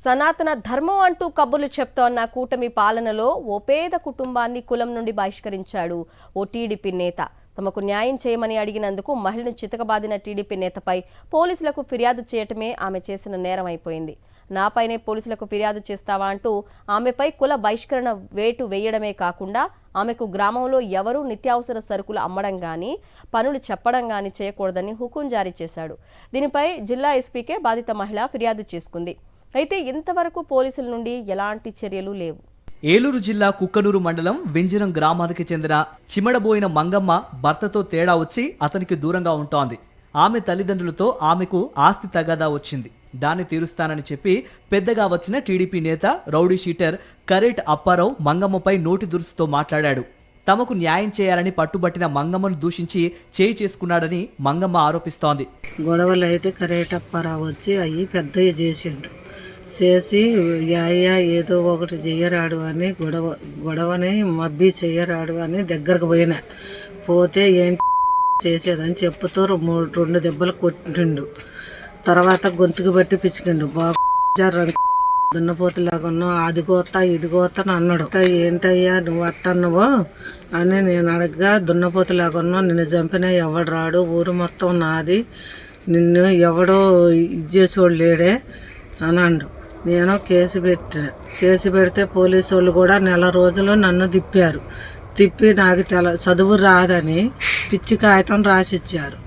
సనాతన ధర్మం అంటూ కబుర్లు చెప్తోన్న కూటమి పాలనలో ఓ పేద కుటుంబాన్ని కులం నుండి బహిష్కరించాడు ఓ టీడీపీ నేత. తమకు న్యాయం చేయమని అడిగినందుకు మహిళను చితకబాదిన టీడీపీ నేతపై పోలీసులకు ఫిర్యాదు చేయటమే ఆమె చేసిన నేరం అయిపోయింది. నాపైనే పోలీసులకు ఫిర్యాదు చేస్తావా అంటూ ఆమెపై కుల బహిష్కరణ వేటు వేయడమే కాకుండా ఆమెకు గ్రామంలో ఎవరూ నిత్యావసర సరుకులు అమ్మడం గానీ పనులు చెప్పడం గానీ చేయకూడదని హుకుం జారీ చేశాడు. దీనిపై జిల్లా ఎస్పీకే బాధిత మహిళ ఫిర్యాదు చేసుకుంది. అయితే ఇంతవరకు పోలీసుల నుండి ఎలాంటి చర్యలు లేవు. ఏలూరు జిల్లా కుక్కనూరు మండలం వింజరం గ్రామానికి చెందిన చిమడబోయిన మంగమ్మ భర్తతో తేడా వచ్చి అతనికి దూరంగా ఉంటోంది. ఆమె తల్లిదండ్రులతో ఆమెకు ఆస్తి తగాదా వచ్చింది. దాన్ని తీరుస్తానని చెప్పి పెద్దగా వచ్చిన టీడీపీ నేత రౌడీ షీటర్ కరేట్ అప్పారావు మంగమ్మపై నోటి దురుసుతో మాట్లాడాడు. తమకు న్యాయం చేయాలని పట్టుబట్టిన మంగమ్మను దూషించి చేయి చేసుకున్నాడని మంగమ్మ ఆరోపిస్తోంది. గొడవలు అయితే కరేట్ అప్పారావు వచ్చి అవి పెద్దవి చేసిండు. చేసి ఏదో ఒకటి చెయ్యరాడు అని గొడవని మబ్బి చెయ్యరాడు అని దగ్గరకు పోయినా పోతే ఏంటి చేసేదని చెప్పుతూ 2 దెబ్బలు కొట్టిండు. తర్వాత గొంతుకు బట్టి పిచ్చికిండు. బాగా దున్నపోతులాగా ఉన్నావు, అది కోతా ఇది కోతా అన్నాడు. ఏంటయ్యా నువ్వు అట్టన్నావో అని నేను అడగగా, దున్నపోతులాగా ఉన్నావు, నిన్ను చంపినా ఎవడు రాడు, ఊరు మొత్తం నాది, నిన్ను ఎవడో ఇది చేసేవాడు లేడే అన్నాడు. నేను కేసు పెట్టిన. కేసు పెడితే పోలీసు వాళ్ళు కూడా 4 రోజులు నన్ను తిప్పి నాకు చదువు రాదని పిచ్చి కాగితం రాసిచ్చారు.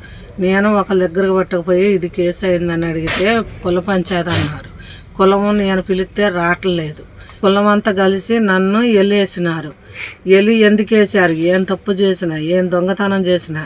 నేను ఒకళ్ళ దగ్గరకు పట్టకపోయి ఇది కేసు అయిందని అడిగితే కుల పంచాయతీ అన్నారు. కులము నేను పిలిస్తే రావట్లేదు. కులం అంతా కలిసి నన్ను ఎలివేసినారు. ఎందుకు వేసారు? ఏం తప్పు చేసినా, ఏం దొంగతనం చేసినా.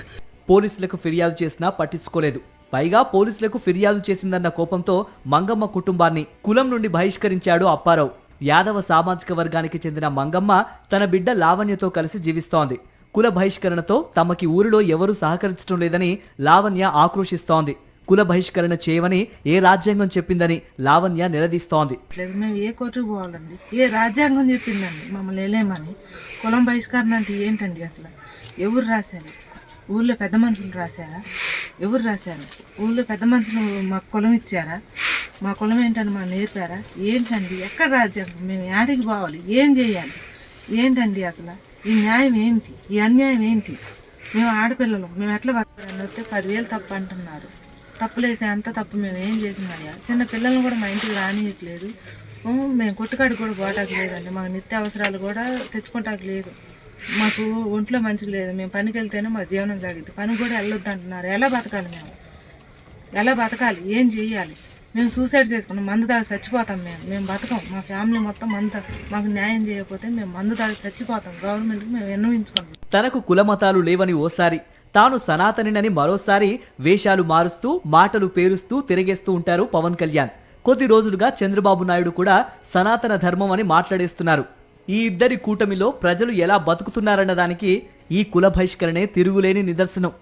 పోలీసులకు ఫిర్యాదు చేసినా పట్టించుకోలేదు. పైగా పోలీసులకు ఫిర్యాదు చేసిందన్న కోపంతో మంగమ్మ కుటుంబాన్ని కులం నుండి బహిష్కరించాడు అప్పారావు. యాదవ సామాజిక వర్గానికి చెందిన మంగమ్మ తన బిడ్డ లావణ్యతో కలిసి జీవిస్తోంది. కుల బహిష్కరణతో తమకి ఊరిలో ఎవరూ సహకరించడం లేదని లావణ్య ఆక్రోశిస్తోంది. కుల బహిష్కరణ చేయమని ఏ రాజ్యాంగం చెప్పిందని లావణ్య నిలదీస్తోంది. మేము ఏ కోర్టుకు పోవాలండి? ఏ రాజ్యాంగం చెప్పిందండి మమ్మల్ని వెళ్ళేమని? కులం బహిష్కరణ అంటే ఏంటండి? అసలు ఎవరు రాశారు? ఊళ్ళో పెద్ద మనుషులు రాశారా? ఎవరు రాశారు? ఊళ్ళో పెద్ద మనుషులు మాకు కులం ఇచ్చారా? మా కులం ఏంటని మాకు నేర్పారా? ఏంటండి? ఎక్కడ రాజ్యాంగం? మేము యాడికి పోవాలి? ఏం చేయాలి? ఏంటండి అసలు ఈ న్యాయం ఏంటి? ఈ అన్యాయం ఏంటి? మేము ఆడపిల్లలు, మేము ఎట్లా బతకాలని వస్తే 10,000 తప్పు అంటున్నారు. తప్పులేసే అంత తప్పు మేము ఏం చేసినాయా? చిన్న పిల్లల్ని కూడా మా ఇంటికి రానియట్లేదు. మేము కొట్టుకాడికి కూడా పోటానికి లేదండి. మాకు నిత్య అవసరాలు కూడా తెచ్చుకోవటానికి లేదు. మాకు ఒంట్లో మంచిగా లేదు. మేము పనికి వెళ్తేనే మా జీవనం సాగిద్ది. పని కూడా వెళ్ళొద్దు అంటున్నారు. ఎలా బతకాలి? మేము ఎలా బతకాలి? ఏం చెయ్యాలి? మేము సూసైడ్ చేసుకున్నాం. మందు దాగి చచ్చిపోతాం. మేము బతకం. మా ఫ్యామిలీ మొత్తం మందు. మాకు న్యాయం చేయకపోతే మేము మందు దాగి చచ్చిపోతాం. గవర్నమెంట్కి మేము విన్నవించుకున్నాం. తనకు కులమతాలు లేవని ఓసారి, తాను సనాతనినని మరోసారి వేషాలు మారుస్తూ మాటలు పేరుస్తూ తిరిగేస్తూ ఉంటారు పవన్ కళ్యాణ్. కొద్ది రోజులుగా చంద్రబాబు నాయుడు కూడా సనాతన ధర్మం అని మాట్లాడేస్తున్నారు. ఈ ఇద్దరి కూటమిలో ప్రజలు ఎలా బతుకుతున్నారన్న దానికి ఈ కుల బహిష్కరణే తిరుగులేని నిదర్శనం.